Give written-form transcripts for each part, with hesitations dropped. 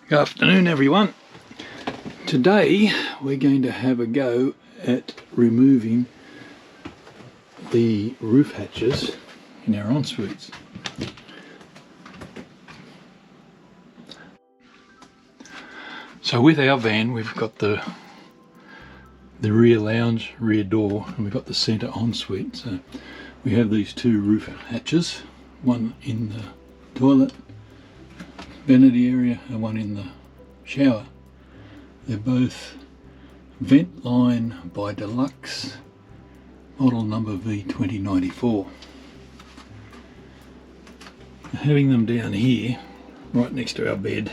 Good afternoon, everyone. Today we're going to have a go at removing the roof hatches in our en-suites. So with our van we've got the rear lounge, rear door, and we've got the centre ensuite. So we have these two roof hatches, one in the toilet vanity area and one in the shower. They're both Ventline by Deluxe, model number V2094. Having them down here right next to our bed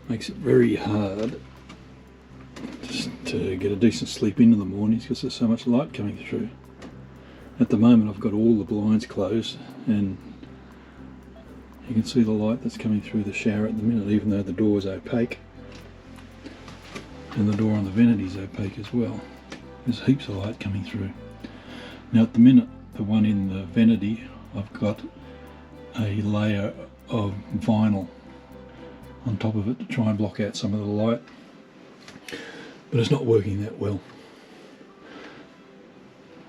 makes it very hard just to get a decent sleep in the mornings because there's so much light coming through. At the moment I've got all the blinds closed and you can see the light that's coming through the shower at the minute, even though the door is opaque. And the door on the vanity is opaque as well. There's heaps of light coming through. Now at the minute, the one in the vanity, I've got a layer of vinyl on top of it to try and block out some of the light. But it's not working that well.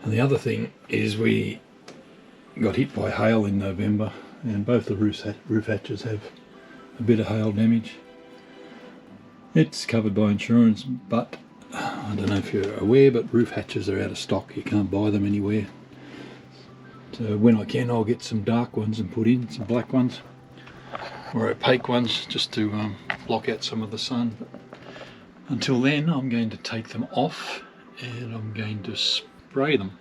And the other thing is we got hit by hail in November, and both the roof hatches have a bit of hail damage. It's covered by insurance, but I don't know if you're aware, but roof hatches are out of stock. You can't buy them anywhere. So when I can, I'll get some dark ones and put in some black ones or opaque ones just to block out some of the sun. But until then, I'm going to take them off and I'm going to spray them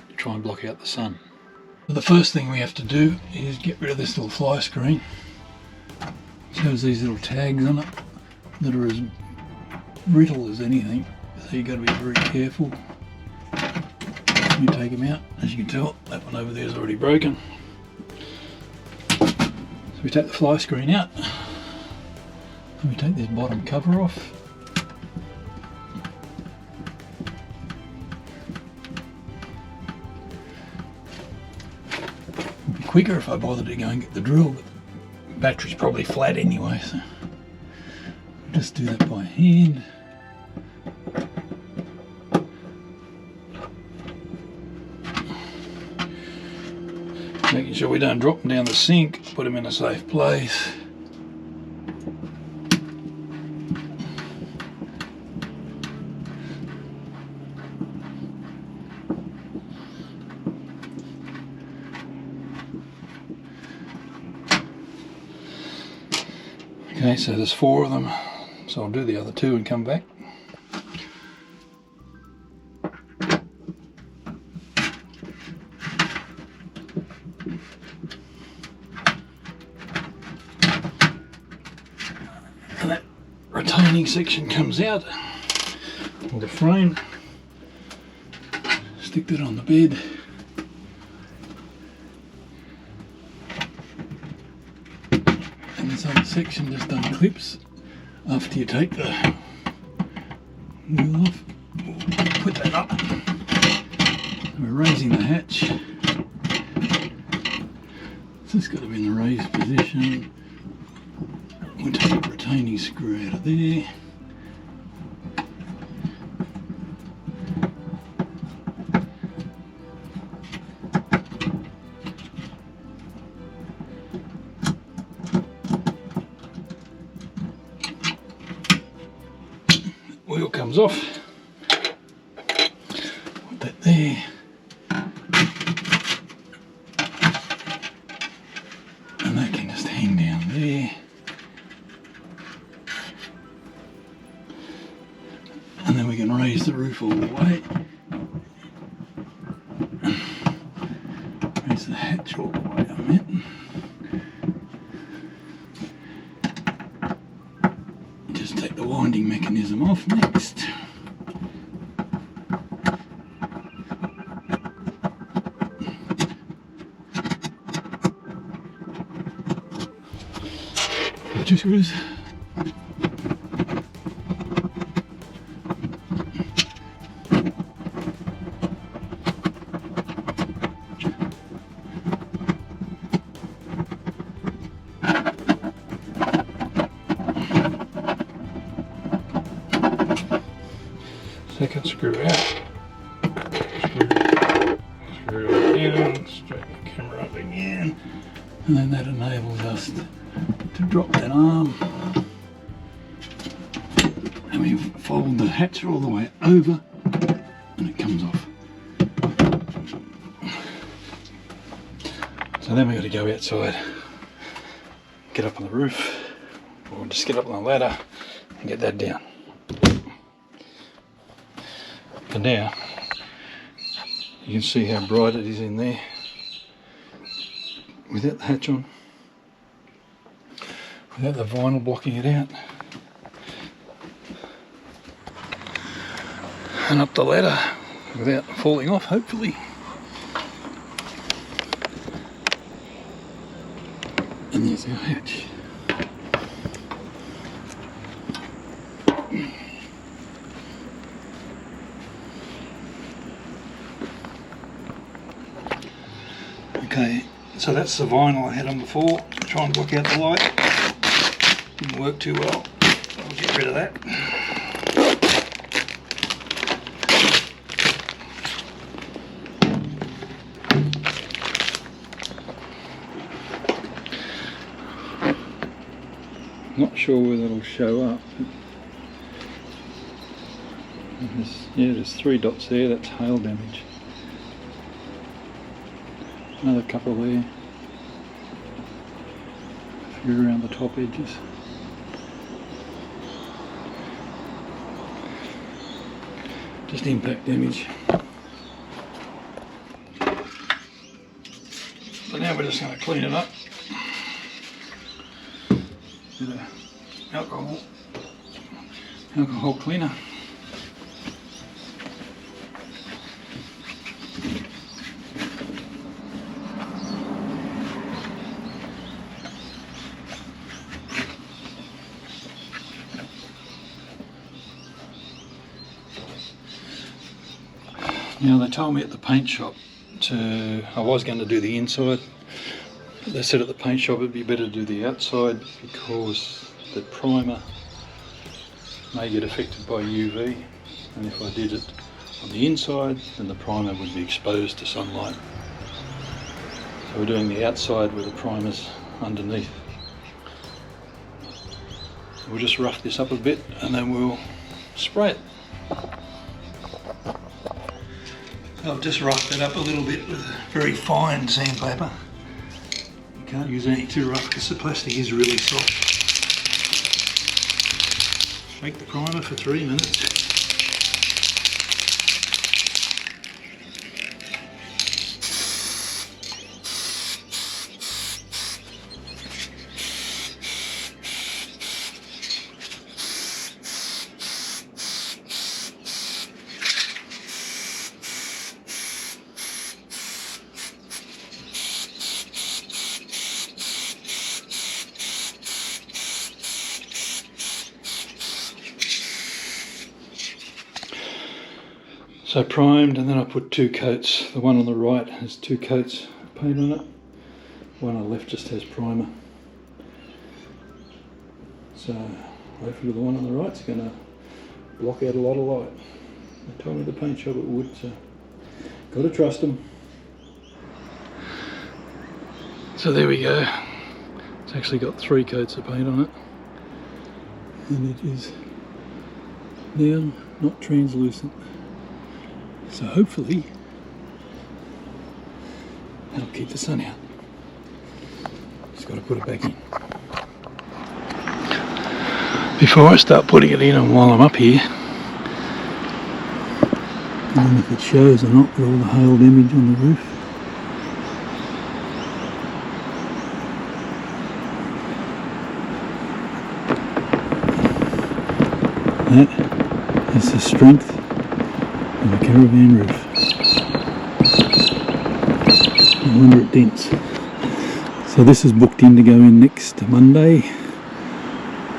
to try and block out the sun. The first thing we have to do is get rid of this little fly screen. It shows these little tags on it that are as brittle as anything, so you've got to be very careful when you take them out. As you can tell, that one over there is already broken. So we take the fly screen out and we take this bottom cover off. Quicker if I bother to go and get the drill, but the battery's probably flat anyway, so I'll just do that by hand. Making sure we don't drop them down the sink, put them in a safe place. Okay, so there's 4 of them, so I'll do the other 2 and come back. And that retaining section comes out, or the frame. Stick that on the bed. This other section just unclips after you take the wheel off. Put that up. We're raising the hatch. So it's got to be in the raised position. We'll take the retaining screw out of there. Wheel comes off, put that there, and that can just hang down there, and then we can raise the roof all the way, raise the hatch all the way, I meant. Just take the winding mechanism off next. Butcher screws. second screw out. Screw it down, straighten the camera up again, and then that enables us to drop that arm. And we fold the hatch all the way over, and it comes off. So then we've got to go outside, get up on the roof, or just get up on the ladder and get that down. And now you can see how bright it is in there without the hatch on, without the vinyl blocking it out. And up the ladder without falling off, hopefully. And there's our hatch. Okay, so that's the vinyl I had on before. Try and block out the light. Didn't work too well. I'll get rid of that. Not sure whether it'll show up. There's 3 dots there, that's hail damage. Another couple there. A few around the top edges. Just impact damage. So now we're just going to clean it up. Bit of alcohol cleaner. Now they told me at the paint shop I was going to do the inside. They said at the paint shop it'd be better to do the outside because the primer may get affected by UV, and if I did it on the inside then the primer would be exposed to sunlight. So we're doing the outside where the primer's underneath. So we'll just rough this up a bit and then we'll spray it. I've just roughed it up a little bit with a very fine sandpaper. Can't use anything too rough because the plastic is really soft. Shake the primer for 3 minutes. So primed, and then I put 2 coats. The one on the right has 2 coats of paint on it. The one on the left just has primer. So hopefully the one on the right's going to block out a lot of light. They told me the paint shop it would, so got to trust them. So there we go. It's actually got 3 coats of paint on it, and it is now not translucent. So hopefully that'll keep the sun out. Just got to put it back in. Before I start putting it in and while I'm up here, I don't know if it shows or not, but all the hail damage on the roof. That is the strength of a Caravan roof. No wonder it dents. So this is booked in to go in next Monday.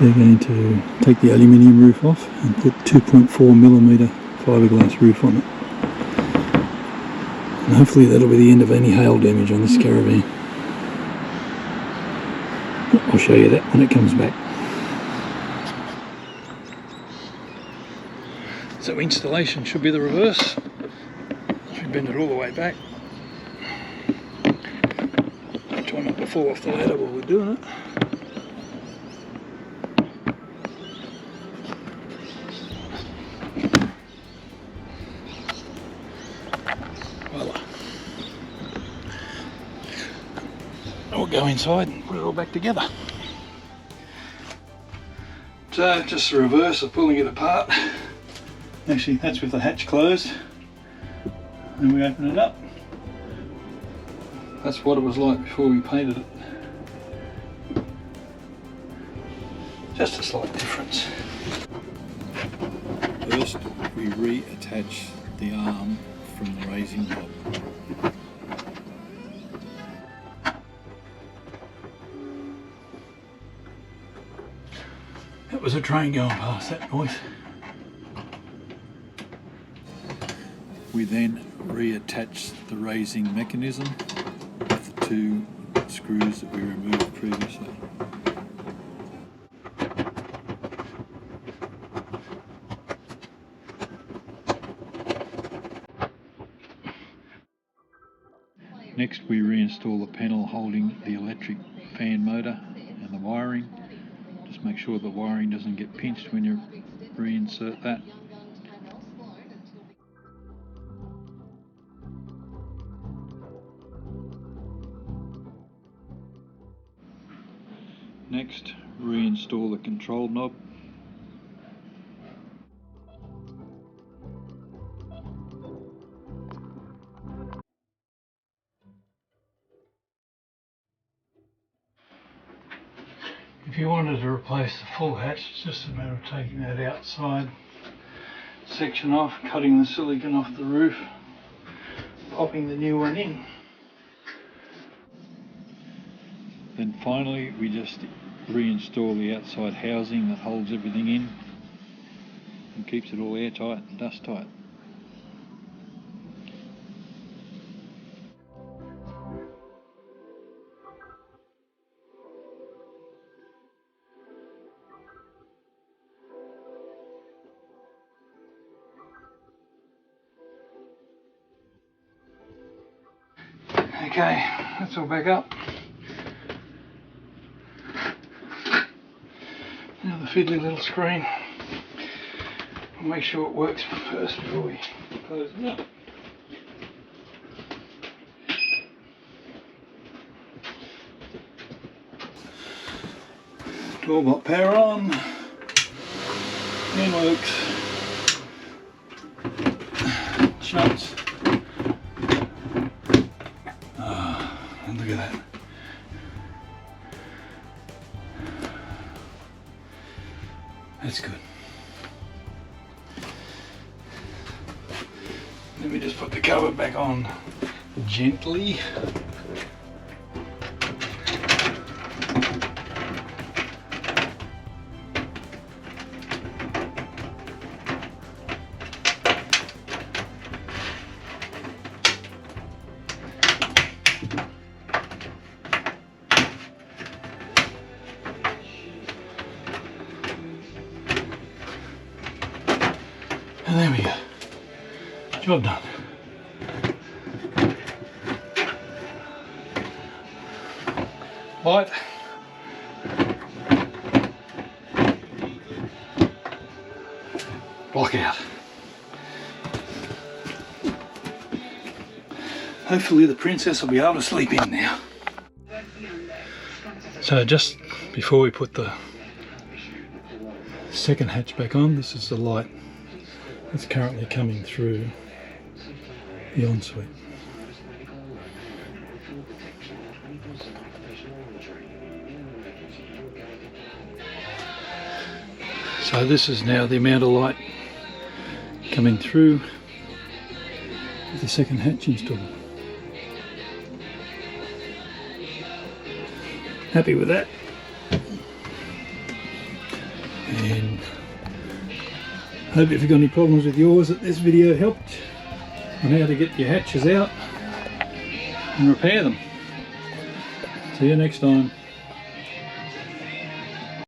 They're going to take the aluminium roof off and put 2.4mm fiberglass roof on it. And hopefully that'll be the end of any hail damage on this Caravan. I'll show you that when it comes back. So installation should be the reverse. If we bend it all the way back. Try not to fall off the ladder while we're doing it. Voila. We'll go inside and put it all back together. So just the reverse of pulling it apart. Actually, that's with the hatch closed. Then we open it up. That's what it was like before we painted it. Just a slight difference. First, we reattach the arm from the raising knob. That was a train going past, that noise. We then reattach the raising mechanism with the two screws that we removed previously. Next, we reinstall the panel holding the electric fan motor and the wiring. Just make sure the wiring doesn't get pinched when you reinsert that. Next, reinstall the control knob. If you wanted to replace the full hatch, it's just a matter of taking that outside section off, cutting the silicone off the roof, popping the new one in. Then finally we just reinstall the outside housing that holds everything in and keeps it all airtight and dust tight. Okay, that's all back up. Now the fiddly little screen. We'll make sure it works first before we close it up. Door bolt power on. Fan works. Shuts. Look at that. That's good. Let me just put the cover back on gently. And there we go. Job done. Light. Block out. Hopefully the princess will be able to sleep in now. So just before we put the second hatch back on, this is the light that's currently coming through the ensuite. So this is now the amount of light coming through with the second hatch installed. Happy with that. And hope if you've got any problems with yours that this video helped on how to get your hatches out and repair them. See you next time.